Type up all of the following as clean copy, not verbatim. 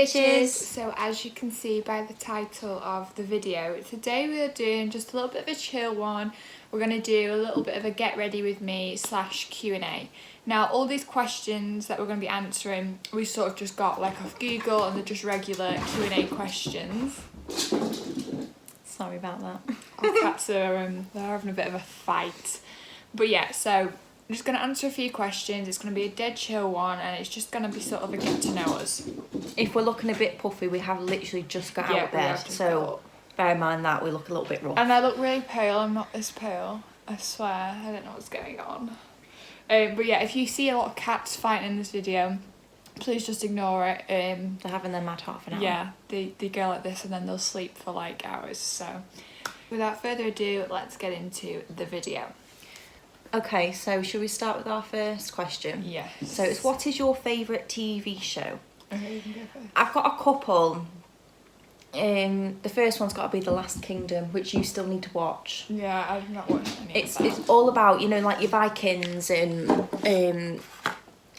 Bitches. So as you can see by the title of the video, today we're doing just a little bit of a chill one. We're going to do a little bit of a get ready with me / Q&A. Now all these questions that we're going to be answering, we sort of just got like off Google, and they're just regular Q&A questions. Sorry about that. Our cats are they're having a bit of a fight. But yeah, so I'm just going to answer a few questions. It's going to be a dead chill one, and it's just going to be sort of a get to know us. If we're looking a bit puffy, we have literally just got out of we bed, have just got so up. bear in mind that we look a little bit rough. And I look really pale. I'm not this pale. I swear. I don't know what's going on. But yeah, if you see a lot of cats fighting in this video, please just ignore it. They're having their mad half an hour. Yeah, they go like this and then they'll sleep for like hours. So without further ado, let's get into the video. Okay, so should we start with our first question? Yes. So it's, what is your favourite TV show? Okay, you can go first. I've got a couple. The first one's got to be The Last Kingdom, which you still need to watch. Yeah, I've not watched any of that. It's all about, you know, like your Vikings and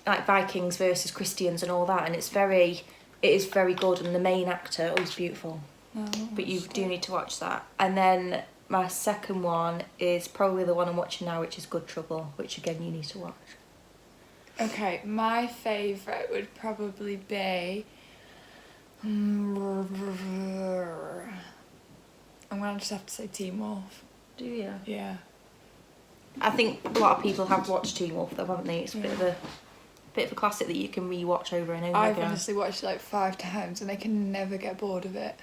like Vikings versus Christians and all that, and it is very good, and the main actor, oh, he's beautiful. But you do need to watch that. And then my second one is probably the one I'm watching now, which is Good Trouble, which again you need to watch. Okay, my favourite would probably be... I'm gonna just have to say Teen Wolf. Do you? Yeah. I think a lot of people have watched Teen Wolf though, haven't they? It's a bit of a classic that you can re-watch over and over I've again. honestly watched it like 5 times and I can never get bored of it.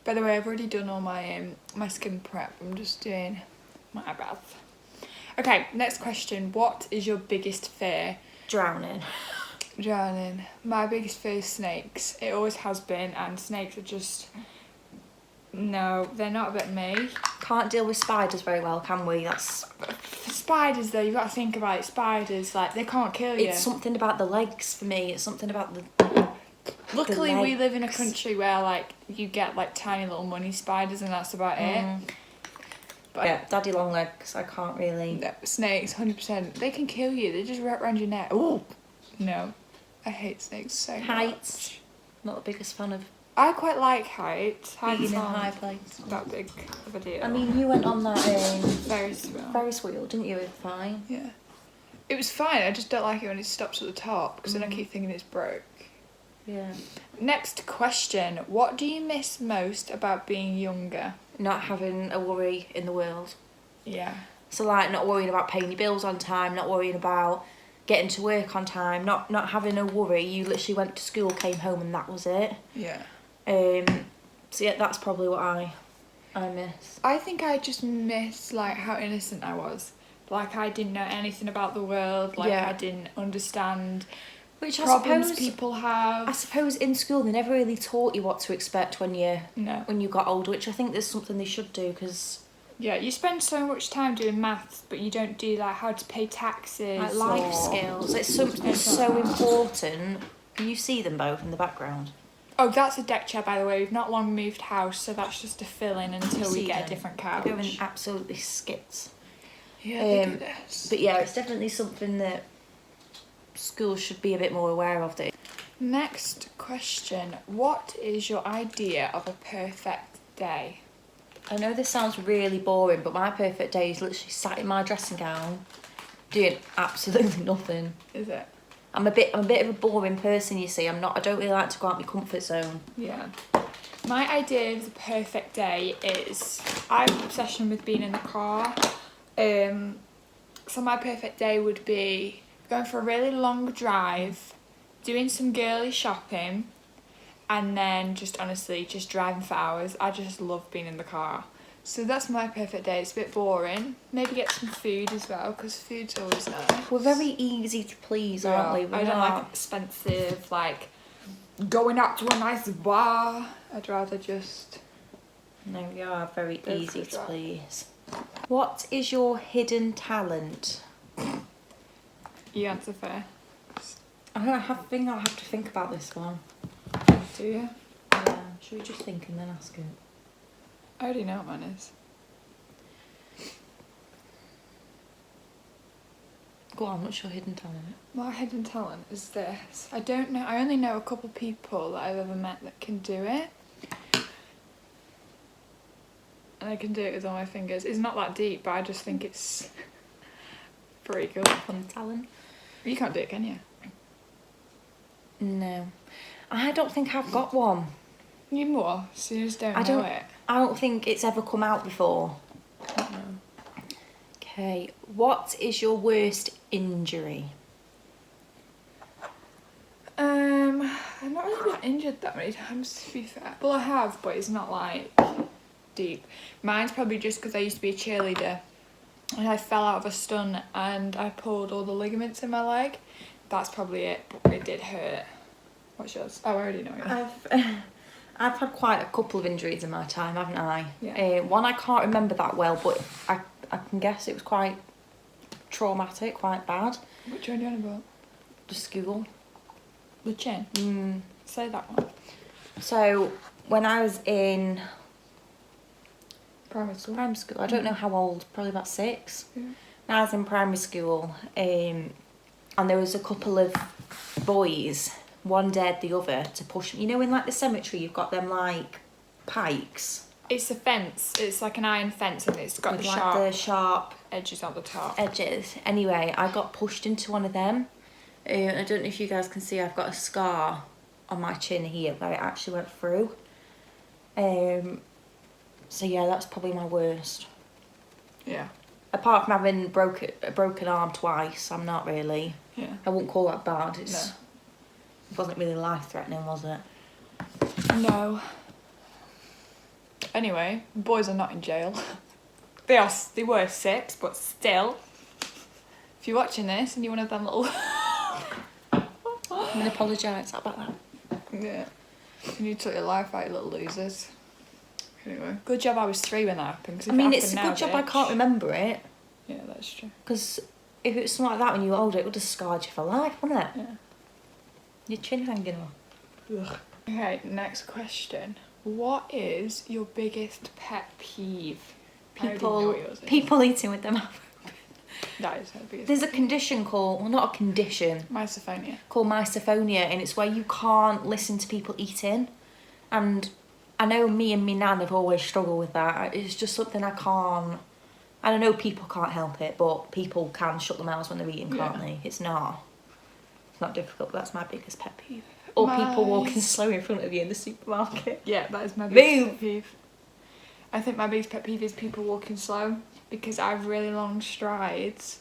By the way, I've already done all my my skin prep. I'm just doing my eyebrows. Okay, next question. What is your biggest fear? Drowning. Drowning. My biggest fear is snakes. It always has been, and snakes are just... No, they're not a bit me. Can't deal with spiders very well, can we? That's... Spiders though, you've got to think about it. Spiders, like, they can't kill you. It's something about the legs for me. It's something about the... Luckily, we live in a legs. country where, like, you get, like, tiny little money spiders and that's about it. But Yeah, daddy long legs, I can't really... no, snakes, 100%. They can kill you. They just wrap around your neck. Ooh. No. I hate snakes so much. Heights. Not the biggest fan of I quite like heights. Heights being in aren't high places. that big of a deal. I mean, you went on that Ferris wheel. Ferris wheel, didn't you? It was fine. Yeah. It was fine. I just don't like it when it stops at the top because then I keep thinking it's broke. Yeah. Next question. What do you miss most about being younger? Not having a worry in the world. Yeah. So like not worrying about paying your bills on time, not worrying about getting to work on time, not having a worry. You literally went to school, came home, and that was it. Yeah. So yeah, that's probably what I miss. I think I just miss like how innocent I was. Like I didn't know anything about the world. Like Yeah. I didn't understand Which problems I suppose people have. I suppose in school they never really taught you what to expect when you No. got older, which I think there's something they should do because Yeah, you spend so much time doing maths, but you don't do like how to pay taxes. like life or... skills. It's something so important. Can you see them both in the background? Oh, that's a deck chair, by the way. We've not long moved house, so that's just a fill-in until we See get them. a different couch. They're going absolutely skits. Yeah, they do this. But yeah, it's definitely something that schools should be a bit more aware of. Next question. What is your idea of a perfect day? I know this sounds really boring, but my perfect day is literally sat in my dressing gown, doing absolutely nothing. Is it? I'm a bit of a boring person, you see. I don't really like to go out my comfort zone. Yeah. My idea of the perfect day is I have an obsession with being in the car. So my perfect day would be going for a really long drive, doing some girly shopping, and then just honestly just driving for hours. I just love being in the car. So that's my perfect day. It's a bit boring. Maybe get some food as well, because food's always nice. We're very easy to please, aren't we? I don't like expensive, like going out to a nice bar. I'd rather just... No, we are very Go easy for to that. please. What is your hidden talent? You answer first. I think I'll have to think about this one. Do you? Yeah, should we just think and then ask it? I already know what mine is. Go on, what's your hidden talent? My hidden talent is this. I don't know. I only know a couple people that I've ever met that can do it. And I can do it with all my fingers. It's not that deep, but I just think it's pretty cool. Fun talent. You can't do it, can you? No. I don't think I've got one. You more, so you just don't know it. I don't think it's ever come out before. Okay. What is your worst injury? I've not really been injured that many times, to be fair. Well, I have, but it's not like deep. Mine's probably just because I used to be a cheerleader and I fell out of a stunt and I pulled all the ligaments in my leg. That's probably it, but it did hurt. What's yours? Oh, I already know yours. I've had quite a couple of injuries in my time, haven't I? Yeah. One I can't remember that well, but I can guess it was quite traumatic, quite bad. Which one are you on about? The school. The chin? Say that one. So, when I was in Primary school? primary school, I don't know how old, probably about 6. Yeah. When I was in primary school, and there was a couple of boys, one dared the other to push me. You know, in like the cemetery, you've got them like pikes. It's a fence. It's like an iron fence and it's got With the like sharp the sharp edges on the top. edges. Anyway, I got pushed into one of them. I don't know if you guys can see, I've got a scar on my chin here where it actually went through. So yeah, that's probably my worst. Yeah. Apart from having a broken arm twice, I'm not really. Yeah. I wouldn't call that bad. No. It wasn't really life-threatening, was it? No. Anyway, boys are not in jail. They were 6, but still. If you're watching this and you're one of them little... I'm going to apologise about that. Yeah. And you took your life out, you little losers. Anyway. Good job I was 3 when that happened. 'Cause I if mean, it it's a happened good now, job I bitch- can't remember it. Yeah, that's true. Because if it was something like that when you were older, it would have scarred you for life, wouldn't it? Yeah. Your chin hanging off. Ugh. Okay, next question. What is your biggest pet peeve? I already know what yours is. People eating with their mouth. That is her biggest. There's a condition called, well, not a condition, Misophonia. called misophonia, and it's where you can't listen to people eating. And I know me and my nan have always struggled with that. It's just something I can't. And I know people can't help it, but people can shut their mouths when they're eating, can't Yeah. they? It's not difficult, but that's my biggest pet peeve. Or people walking slow in front of you in the supermarket. Yeah, that is my Move. biggest pet peeve. I think my biggest pet peeve is people walking slow because I have really long strides.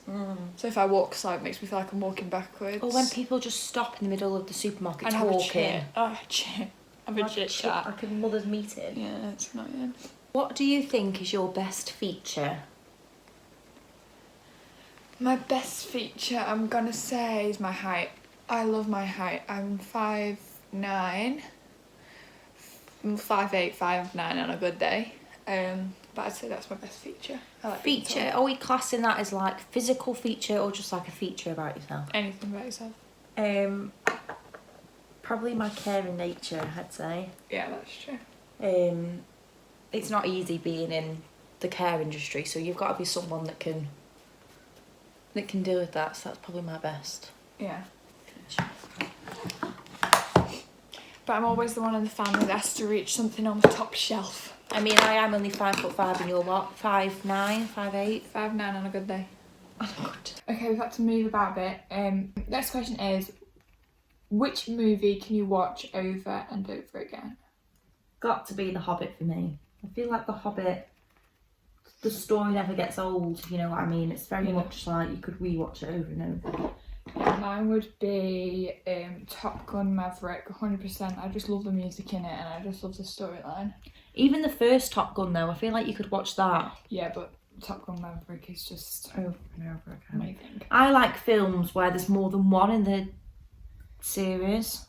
So if I walk slow, it makes me feel like I'm walking backwards. Or when people just stop in the middle of the supermarket and have a talking. chit. Oh, chit. Have a chit chat. Like a mother's meeting. Yeah, it's annoying. What do you think is your best feature? My best feature, I'm gonna say, is my height. I love my height. I'm 5'9". I'm 5'8", 5'9" on a good day. But I'd say that's my best feature. I like being Feature, tall. are we classing that as like physical feature or just like a feature about yourself? Anything about yourself. Probably my caring nature, I'd say. Yeah, that's true. It's not easy being in the care industry, so you've got to be someone that can deal with that, so that's probably my best Yeah. feature. But I'm always the one in the family that has to reach something on the top shelf. I mean, I am only 5'5" and you're what? 5'9", 5'8"? 5'9" on a good day. Oh, good. Okay, we've had to move about a bit. Next question is, which movie can you watch over and over again? Got to be The Hobbit for me. I feel like The Hobbit, the story never gets old, you know what I mean? It's very much like you could rewatch it over and over. Mine would be Top Gun Maverick, 100%. I just love the music in it and I just love the storyline. Even the first Top Gun though, I feel like you could watch that Yeah, but Top Gun Maverick is just over and over again. amazing. I like films where there's more than one in the series.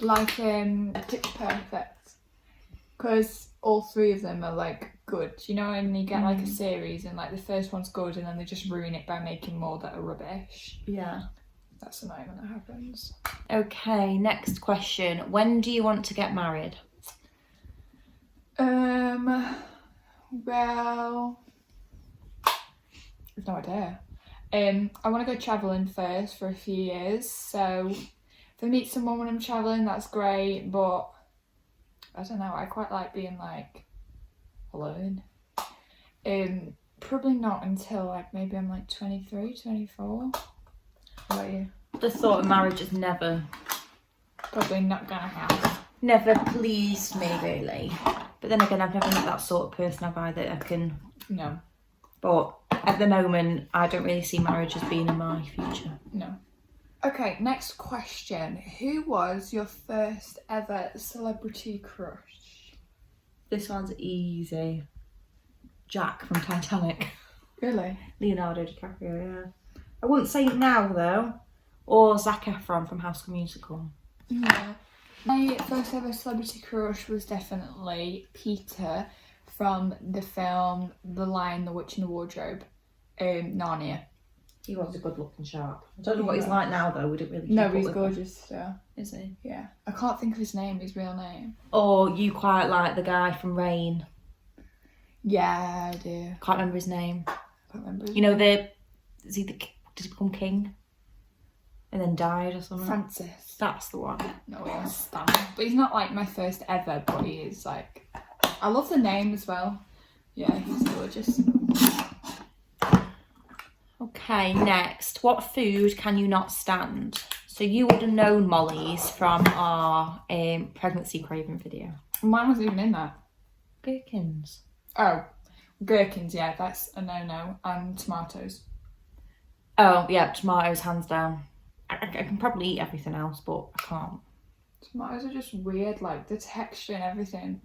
Like Pitch Perfect, because all 3 of them are like good. You know, when you get like a series and like the first one's good and then they just ruin it by making more that are rubbish. Yeah. That's annoying when that happens. Okay, next question. When do you want to get married? Well, I've no idea. I want to go travelling first for a few years. So if I meet someone when I'm travelling, that's great. But I don't know. I quite like being like alone. Probably not until like maybe I'm like 23, 24. How about you? The thought of marriage has never Not gonna happen. Never pleased me really. But then again, I've never met that sort of person, have I, that I can... No. But at the moment, I don't really see marriage as being in my future. No. Okay, next question. Who was your first ever celebrity crush? This one's easy. Jack from Titanic. Really? Leonardo DiCaprio, yeah. I wouldn't say it now, though. Or Zac Efron from High School Musical. Yeah. My first ever celebrity crush was definitely Peter from the film The Lion, the Witch and the Wardrobe, Narnia. He was a good looking sharp. I don't know what he's like now though, we didn't really keep No, up he's with gorgeous, so. him. Is he? Yeah. I can't think of his name, his real name. Or you quite like the guy from Rain. Yeah, I do. Can't remember his name. I can't remember his You know name. did he become king? And then died or something? Francis. That's the one. No, he was Stan. But he's not like my first ever, but he is like... I love the name as well. Yeah, he's gorgeous. Okay, next. What food can you not stand? So you would have known Molly's from our pregnancy craving video. Mine wasn't even in that. Gherkins. Oh, gherkins, yeah, that's a no-no. And tomatoes. Oh, yeah, tomatoes, hands down. I can probably eat everything else, but I can't. Tomatoes are just weird, like the texture and everything.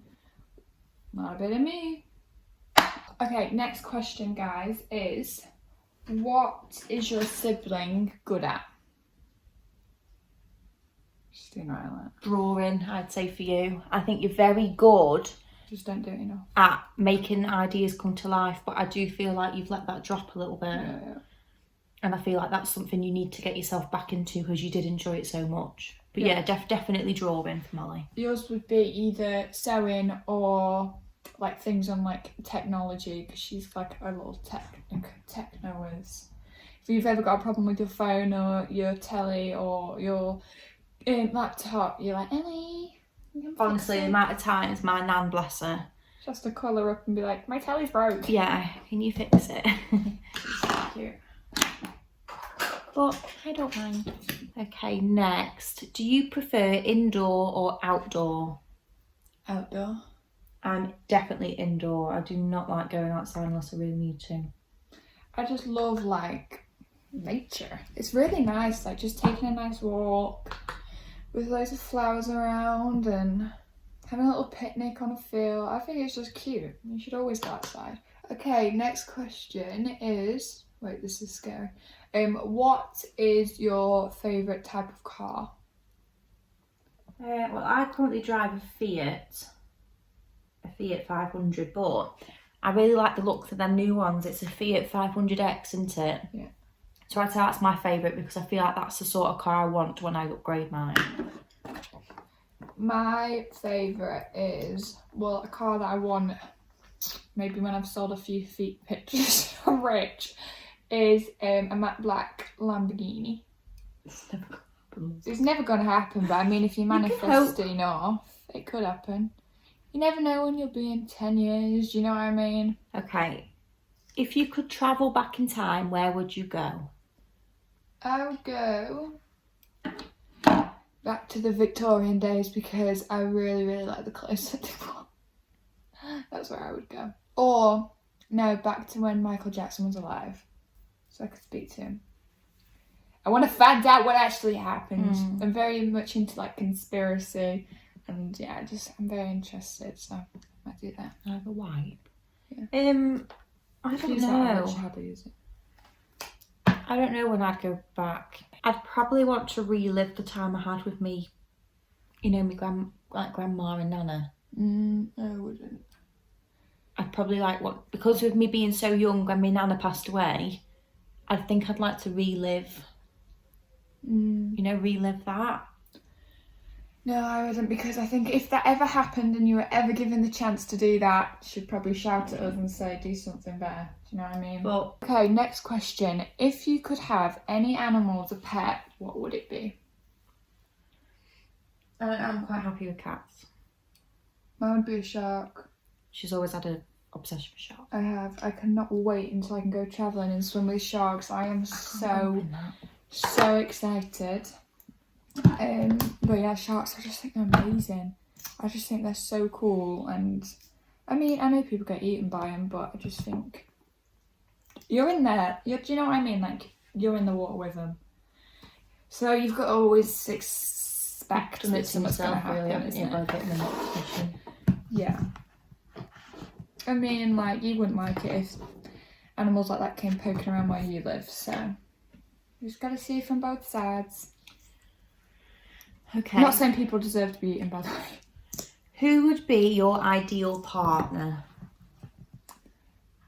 Not a bit of me. Okay, next question, guys, is what is your sibling good at? Just doing right on that. Drawing, I'd say for you. I think you're very good Just don't do it enough. at making ideas come to life, but I do feel like you've let that drop a little bit. Yeah. And I feel like that's something you need to get yourself back into because you did enjoy it so much. But yeah, definitely drawing for Molly. Yours would be either sewing or like things on like technology, because she's like a little techno is. If you've ever got a problem with your phone or your telly or your laptop, you're like, Ellie. Honestly, the amount of times my nan, bless her, just to call her up and be like, my telly's broke. Yeah, can you fix it? So cute. But I don't mind. Okay, next. Do you prefer indoor or outdoor? Outdoor. I'm definitely indoor. I do not like going outside unless I really need to. I just love like nature. It's really nice, like just taking a nice walk with loads of flowers around and having a little picnic on a field. I think it's just cute. You should always go outside. Okay, next question is, wait, this is scary. What is your favourite type of car? Well, I currently drive a Fiat 500, but I really like the looks of them new ones. It's a Fiat 500X, isn't it? Yeah. So I'd say that's my favourite because I feel like that's the sort of car I want when I upgrade mine. My favourite is, well, a car that I want maybe when I've sold a few feet pictures I'm rich, is a matte black Lamborghini. It's never going to happen, but I mean, if you manifest it enough, it could happen. You never know when you'll be in 10 years, do you know what I mean? Okay, if you could travel back in time, where would you go? I would go back to the Victorian days because I really, really like the clothes that they wore. That's where I would go. Or, no, back to when Michael Jackson was alive, so I could speak to him. I want to find out what actually happened. I'm very much into like conspiracy, and yeah, I'm very interested, so I might do that. I have a white. Yeah. I don't know. How to use it. I don't know when I'd go back. I'd probably want to relive the time I had with me, my grandma and nana. I wouldn't. I'd probably because with me being so young when my nana passed away, I think I'd like to relive. Relive that. No, I wouldn't, because I think if that ever happened and you were ever given the chance to do that, she'd probably shout at us and say, do something better. Do you know what I mean? Well, okay, next question. If you could have any animal as a pet, what would it be? I'm quite happy with cats. Mine would be a shark. She's always had an obsession with sharks. I have. I cannot wait until I can go travelling and swim with sharks. I am so excited. But yeah, sharks, I just think they're amazing. I just think they're so cool, and I mean, I know people get eaten by them, but I just think you're in there. Do you know what I mean? Like, you're in the water with them, so you've got to always expect that something's going to happen, isn't it? Yeah. I mean, like, you wouldn't like it if animals like that came poking around where you live, so you just got to see it from both sides. Okay. I'm not saying people deserve to be eaten, by the way. Who would be your ideal partner?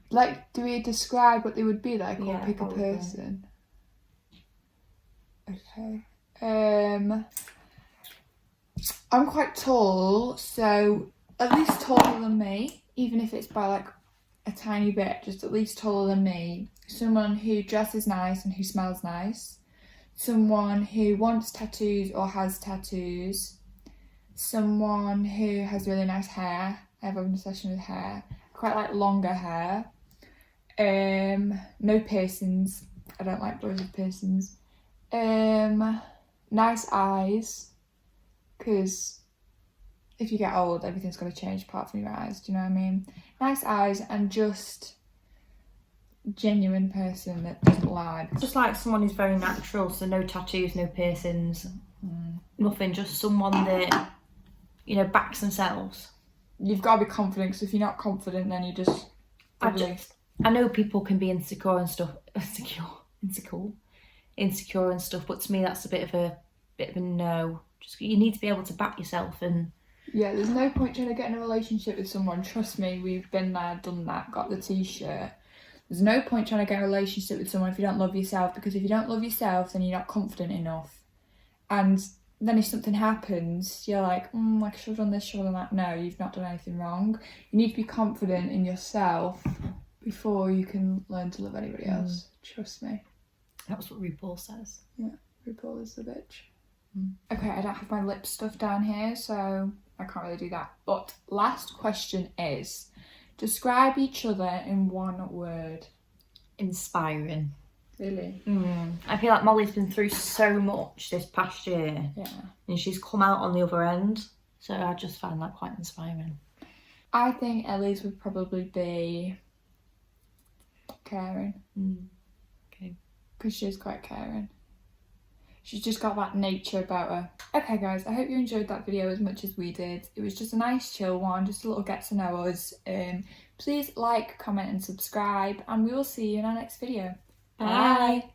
Like, do we describe what they would be like, or pick probably. a person? Okay. I'm quite tall, so at least taller than me, even if it's by like a tiny bit, just at least taller than me. Someone who dresses nice and who smells nice. Someone who wants tattoos or has tattoos. Someone who has really nice hair. I have an obsession with hair. I quite like longer hair. No piercings. I don't like boys with piercings. Nice eyes, because if you get old, everything's going to change apart from your eyes. Do you know what I mean? Nice eyes, and just genuine person that doesn't lie. Just like someone who's very natural, so no tattoos, no piercings, nothing. Just someone that, you know, backs themselves. You've got to be confident, because if you're not confident, then you just. I know people can be insecure and stuff. Insecure and stuff, but to me that's a bit of a no. Just, you need to be able to back yourself. And yeah, there's no point trying to get in a relationship with someone. Trust me, we've been there, done that, got the t-shirt. There's no point trying to get a relationship with someone if you don't love yourself, because if you don't love yourself, then you're not confident enough. And then if something happens, you're like, I should have done this, should have done that. No, you've not done anything wrong. You need to be confident in yourself before you can learn to love anybody else. Trust me. That's what RuPaul says. Yeah, RuPaul is the bitch. Okay, I don't have my lip stuff down here, so I can't really do that. But last question is, describe each other in one word. Inspiring. Really? I feel like Molly's been through so much this past year. Yeah. And she's come out on the other end. So I just find that quite inspiring. I think Ellie's would probably be caring. Okay. Because she's quite caring. She's just got that nature about her. Okay guys, I hope you enjoyed that video as much as we did. It was just a nice chill one, just a little get to know us. Please like, comment and subscribe, and we will see you in our next video. Bye.